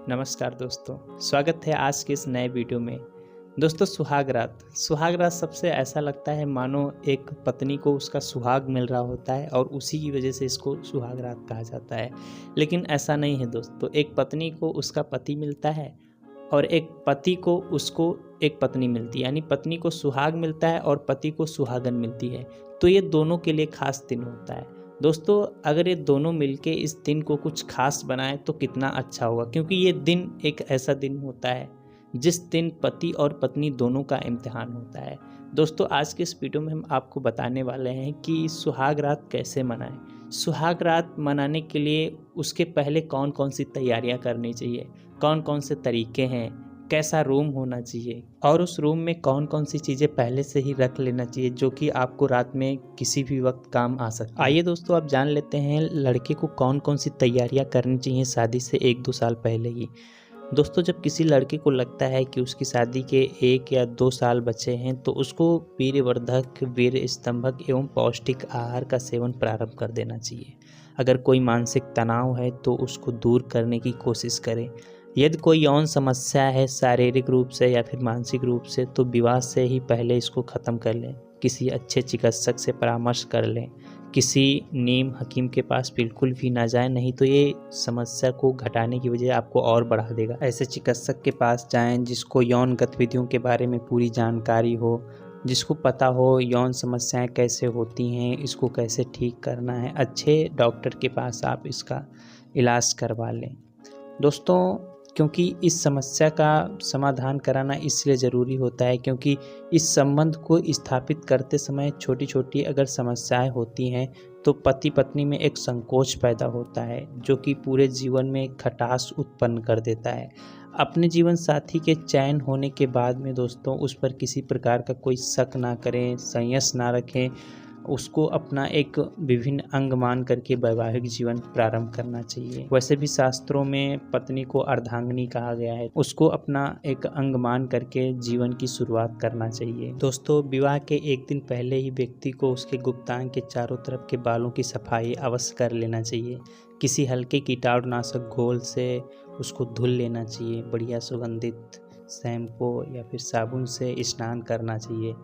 नमस्कार दोस्तों, स्वागत है आज के इस नए वीडियो में। दोस्तों, सुहाग रात सबसे ऐसा लगता है मानो एक पत्नी को उसका सुहाग मिल रहा होता है और उसी की वजह से इसको सुहाग रात कहा जाता है। लेकिन ऐसा नहीं है दोस्तों, एक पत्नी को उसका पति मिलता है और एक पति को उसको एक पत्नी मिलती है, यानी पत्नी को सुहाग मिलता है और पति को सुहागन मिलती है। तो ये दोनों के लिए खास दिन होता है। दोस्तों, अगर ये दोनों मिलके इस दिन को कुछ खास बनाएं तो कितना अच्छा होगा, क्योंकि ये दिन एक ऐसा दिन होता है जिस दिन पति और पत्नी दोनों का इम्तिहान होता है। दोस्तों, आज के इस वीडियो में हम आपको बताने वाले हैं कि सुहाग रात कैसे मनाएं। सुहाग रात मनाने के लिए उसके पहले कौन कौन सी तैयारियां करनी चाहिए, कौन कौन से तरीके हैं, कैसा रूम होना चाहिए और उस रूम में कौन कौन सी चीज़ें पहले से ही रख लेना चाहिए जो कि आपको रात में किसी भी वक्त काम आ सकती है। आइए दोस्तों, आप जान लेते हैं लड़के को कौन कौन सी तैयारियां करनी चाहिए शादी से 1-2 साल पहले ही। दोस्तों, जब किसी लड़के को लगता है कि उसकी शादी के 1 या 2 साल बचे हैं तो उसको वीर्यवर्धक, वीर्य स्तंभक एवं पौष्टिक आहार का सेवन प्रारंभ कर देना चाहिए। अगर कोई मानसिक तनाव है तो उसको दूर करने की कोशिश करें। यदि कोई यौन समस्या है शारीरिक रूप से या फिर मानसिक रूप से, तो विवाह से ही पहले इसको ख़त्म कर लें। किसी अच्छे चिकित्सक से परामर्श कर लें। किसी नीम हकीम के पास बिल्कुल भी ना जाएं, नहीं तो ये समस्या को घटाने की बजाय आपको और बढ़ा देगा। ऐसे चिकित्सक के पास जाएं जिसको यौन गतिविधियों के बारे में पूरी जानकारी हो, जिसको पता हो यौन समस्याएं कैसे होती हैं, इसको कैसे ठीक करना है। अच्छे डॉक्टर के पास आप इसका इलाज करवा लें। दोस्तों, क्योंकि इस समस्या का समाधान कराना इसलिए ज़रूरी होता है क्योंकि इस संबंध को स्थापित करते समय छोटी छोटी अगर समस्याएं होती हैं तो पति पत्नी में एक संकोच पैदा होता है जो कि पूरे जीवन में खटास उत्पन्न कर देता है। अपने जीवन साथी के चयन होने के बाद में दोस्तों उस पर किसी प्रकार का कोई शक ना करें, संयस ना रखें, उसको अपना एक विभिन्न अंग मान करके वैवाहिक जीवन प्रारंभ करना चाहिए। वैसे भी शास्त्रों में पत्नी को अर्धांगिनी कहा गया है, उसको अपना एक अंग मान करके जीवन की शुरुआत करना चाहिए। दोस्तों, विवाह के 1 दिन पहले ही व्यक्ति को उसके गुप्तांग के चारों तरफ के बालों की सफाई अवश्य कर लेना चाहिए। किसी हल्के कीटाणुनाशक घोल से उसको धुल लेना चाहिए। बढ़िया सुगंधित शैम्पू या फिर साबुन से स्नान करना चाहिए।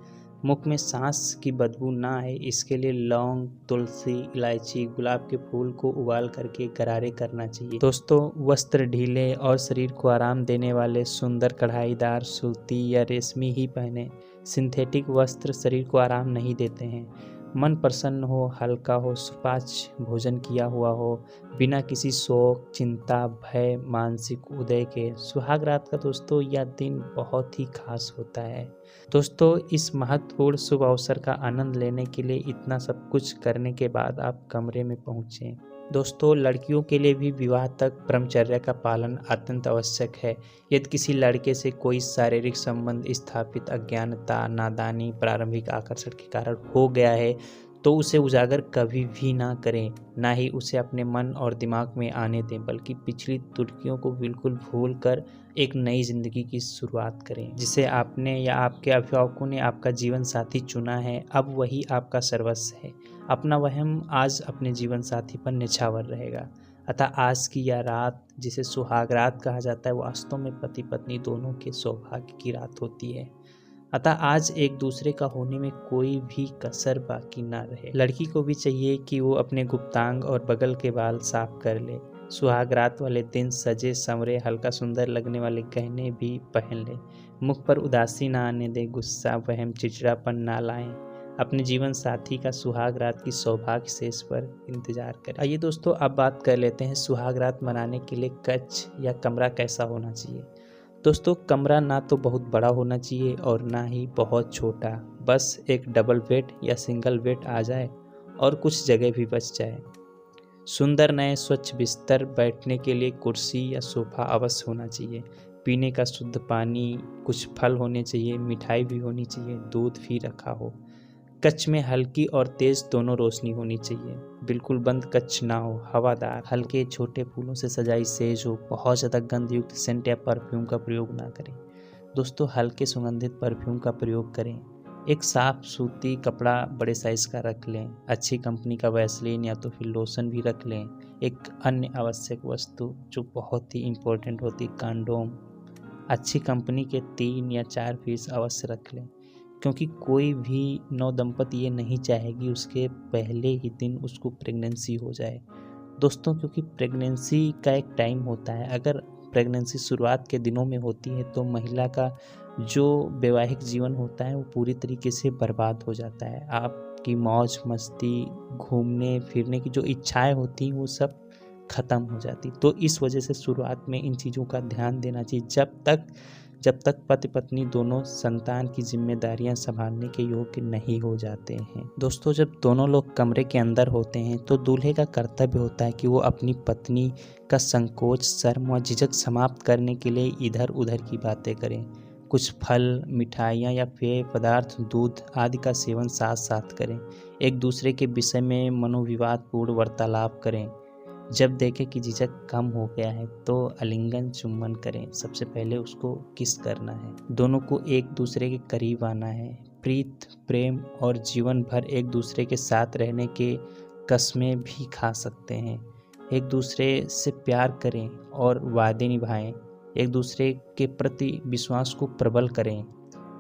मुख में सांस की बदबू ना आए इसके लिए लौंग, तुलसी, इलायची, गुलाब के फूल को उबाल करके गरारे करना चाहिए। दोस्तों, वस्त्र ढीले और शरीर को आराम देने वाले सुंदर कढ़ाईदार सूती या रेशमी ही पहने। सिंथेटिक वस्त्र शरीर को आराम नहीं देते हैं। मन प्रसन्न हो, हल्का हो, सुपाच्य भोजन किया हुआ हो, बिना किसी शोक, चिंता, भय, मानसिक उदय के। सुहाग रात का दोस्तों यह दिन बहुत ही खास होता है। दोस्तों, इस महत्वपूर्ण शुभ अवसर का आनंद लेने के लिए इतना सब कुछ करने के बाद आप कमरे में पहुँचें। दोस्तों, लड़कियों के लिए भी विवाह तक ब्रह्मचर्य का पालन अत्यंत आवश्यक है। यदि किसी लड़के से कोई शारीरिक संबंध स्थापित अज्ञानता, नादानी, प्रारंभिक आकर्षण के कारण हो गया है तो उसे उजागर कभी भी ना करें, ना ही उसे अपने मन और दिमाग में आने दें, बल्कि पिछली त्रुटियों को बिल्कुल भूल कर एक नई जिंदगी की शुरुआत करें। जिसे आपने या आपके अभिभावकों ने आपका जीवन साथी चुना है, अब वही आपका सर्वस्व है। अपना वहम आज अपने जीवन साथी पर निछावर रहेगा। अतः आज की यह रात, जिसे सुहाग रात कहा जाता है, वास्तव में पति पत्नी दोनों के सौभाग्य की रात होती है। अतः आज एक दूसरे का होने में कोई भी कसर बाकी ना रहे। लड़की को भी चाहिए कि वो अपने गुप्तांग और बगल के बाल साफ कर ले। सुहाग रात वाले दिन सजे संवरे हल्का सुंदर लगने वाले गहने भी पहन ले। मुख पर उदासी ना आने दे, गुस्सा, वहम, चिड़चिड़ापन ना लाएं। अपने जीवन साथी का सुहाग रात की सौभाग्य शेष पर इंतजार करें। आइए दोस्तों, अब बात कर लेते हैं सुहाग रात मनाने के लिए कक्ष या कमरा कैसा होना चाहिए। दोस्तों, कमरा ना तो बहुत बड़ा होना चाहिए और ना ही बहुत छोटा। बस एक डबल बेड या सिंगल बेड आ जाए और कुछ जगह भी बच जाए। सुंदर नए स्वच्छ बिस्तर, बैठने के लिए कुर्सी या सोफा अवश्य होना चाहिए। पीने का शुद्ध पानी, कुछ फल होने चाहिए, मिठाई भी होनी चाहिए, दूध भी रखा हो। कक्ष में हल्की और तेज दोनों रोशनी होनी चाहिए। बिल्कुल बंद कक्ष ना हो, हवादार, हल्के छोटे फूलों से सजाई सेज हो। बहुत ज़्यादा गंध युक्त सेंट या परफ्यूम का प्रयोग ना करें। दोस्तों, हल्के सुगंधित परफ्यूम का प्रयोग करें। एक साफ सूती कपड़ा बड़े साइज़ का रख लें, अच्छी कंपनी का वैसलीन या तो फिर लोशन भी रख लें। एक अन्य आवश्यक वस्तु जो बहुत ही इम्पोर्टेंट होती है, कंडोम, अच्छी कंपनी के 3 या 4 पीस अवश्य रख लें, क्योंकि कोई भी नवदंपति ये नहीं चाहेगी उसके पहले ही दिन उसको प्रेगनेंसी हो जाए। दोस्तों, क्योंकि प्रेगनेंसी का एक टाइम होता है, अगर प्रेगनेंसी शुरुआत के दिनों में होती है तो महिला का जो वैवाहिक जीवन होता है वो पूरी तरीके से बर्बाद हो जाता है। आपकी मौज मस्ती, घूमने फिरने की जो इच्छाएं होती हैं वो सब ख़त्म हो जाती। तो इस वजह से शुरुआत में इन चीज़ों का ध्यान देना चाहिए जब तक पति पत्नी दोनों संतान की जिम्मेदारियां संभालने के योग्य नहीं हो जाते हैं। दोस्तों, जब दोनों लोग कमरे के अंदर होते हैं तो दूल्हे का कर्तव्य होता है कि वो अपनी पत्नी का संकोच, शर्म और झिझक समाप्त करने के लिए इधर उधर की बातें करें। कुछ फल, मिठाइयाँ या पेय पदार्थ, दूध आदि का सेवन साथ साथ करें। एक दूसरे के विषय में मनोविवादपूर्ण वार्तालाप करें। जब देखें कि झिझक कम हो गया है तो आलिंगन चुम्बन करें। सबसे पहले उसको किस करना है। दोनों को एक दूसरे के करीब आना है। प्रीत, प्रेम और जीवन भर एक दूसरे के साथ रहने के कस्में भी खा सकते हैं। एक दूसरे से प्यार करें और वादे निभाएं। एक दूसरे के प्रति विश्वास को प्रबल करें,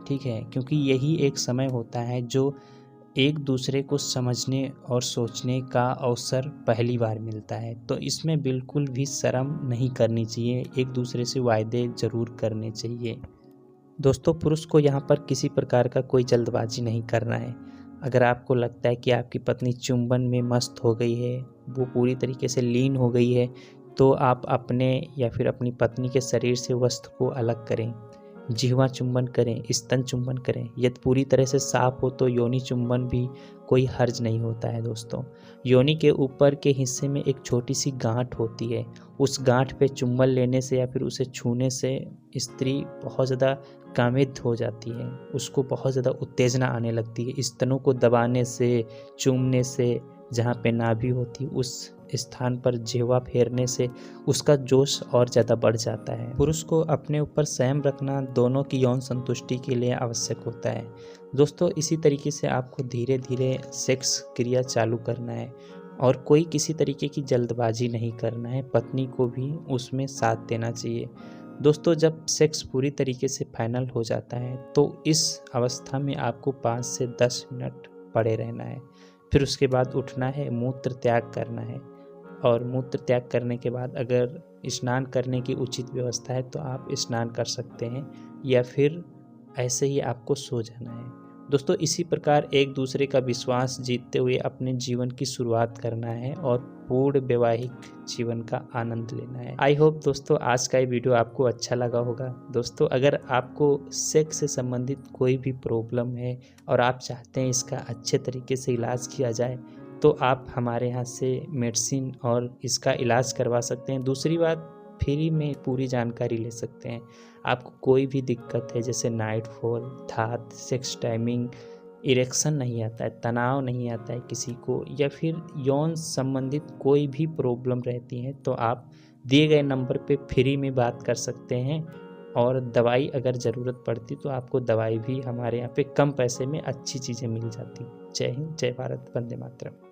ठीक है, क्योंकि यही एक समय होता है जो एक दूसरे को समझने और सोचने का अवसर पहली बार मिलता है। तो इसमें बिल्कुल भी शर्म नहीं करनी चाहिए, एक दूसरे से वायदे ज़रूर करने चाहिए। दोस्तों, पुरुष को यहाँ पर किसी प्रकार का कोई जल्दबाजी नहीं करना है। अगर आपको लगता है कि आपकी पत्नी चुंबन में मस्त हो गई है, वो पूरी तरीके से लीन हो गई है, तो आप अपने या फिर अपनी पत्नी के शरीर से वस्त्र को अलग करें। जिह्वा चुंबन करें, स्तन चुंबन करें। यदि पूरी तरह से साफ हो तो योनि चुंबन भी कोई हर्ज नहीं होता है। दोस्तों, योनि के ऊपर के हिस्से में एक छोटी सी गांठ होती है। उस गांठ पे चुंबन लेने से या फिर उसे छूने से स्त्री बहुत ज़्यादा कामित हो जाती है, उसको बहुत ज़्यादा उत्तेजना आने लगती है। स्तनों को दबाने से, चूमने से, जहाँ पे नाभि होती है उस स्थान पर जिह्वा फेरने से उसका जोश और ज़्यादा बढ़ जाता है। पुरुष को अपने ऊपर संयम रखना दोनों की यौन संतुष्टि के लिए आवश्यक होता है। दोस्तों, इसी तरीके से आपको धीरे धीरे सेक्स क्रिया चालू करना है और कोई किसी तरीके की जल्दबाजी नहीं करना है। पत्नी को भी उसमें साथ देना चाहिए। दोस्तों, जब सेक्स पूरी तरीके से फाइनल हो जाता है तो इस अवस्था में आपको 5 से 10 मिनट पड़े रहना है। फिर उसके बाद उठना है, मूत्र त्याग करना है और मूत्र त्याग करने के बाद अगर स्नान करने की उचित व्यवस्था है तो आप स्नान कर सकते हैं या फिर ऐसे ही आपको सो जाना है। दोस्तों, इसी प्रकार एक दूसरे का विश्वास जीतते हुए अपने जीवन की शुरुआत करना है और पूर्ण वैवाहिक जीवन का आनंद लेना है। आई होप दोस्तों आज का ये वीडियो आपको अच्छा लगा होगा। दोस्तों, अगर आपको सेक्स से संबंधित कोई भी प्रॉब्लम है और आप चाहते हैं इसका अच्छे तरीके से इलाज किया जाए तो आप हमारे यहाँ से मेडिसिन और इसका इलाज करवा सकते हैं। दूसरी बात, फ्री में पूरी जानकारी ले सकते हैं। आपको कोई भी दिक्कत है जैसे नाइट फॉल, धात, सेक्स टाइमिंग, इरेक्शन नहीं आता है, तनाव नहीं आता है किसी को, या फिर यौन संबंधित कोई भी प्रॉब्लम रहती है तो आप दिए गए नंबर पे फ्री में बात कर सकते हैं और दवाई अगर ज़रूरत पड़ती तो आपको दवाई भी हमारे यहाँ पे कम पैसे में अच्छी चीज़ें मिल जाती। जय हिंद, जय भारत, वंदे मातरम।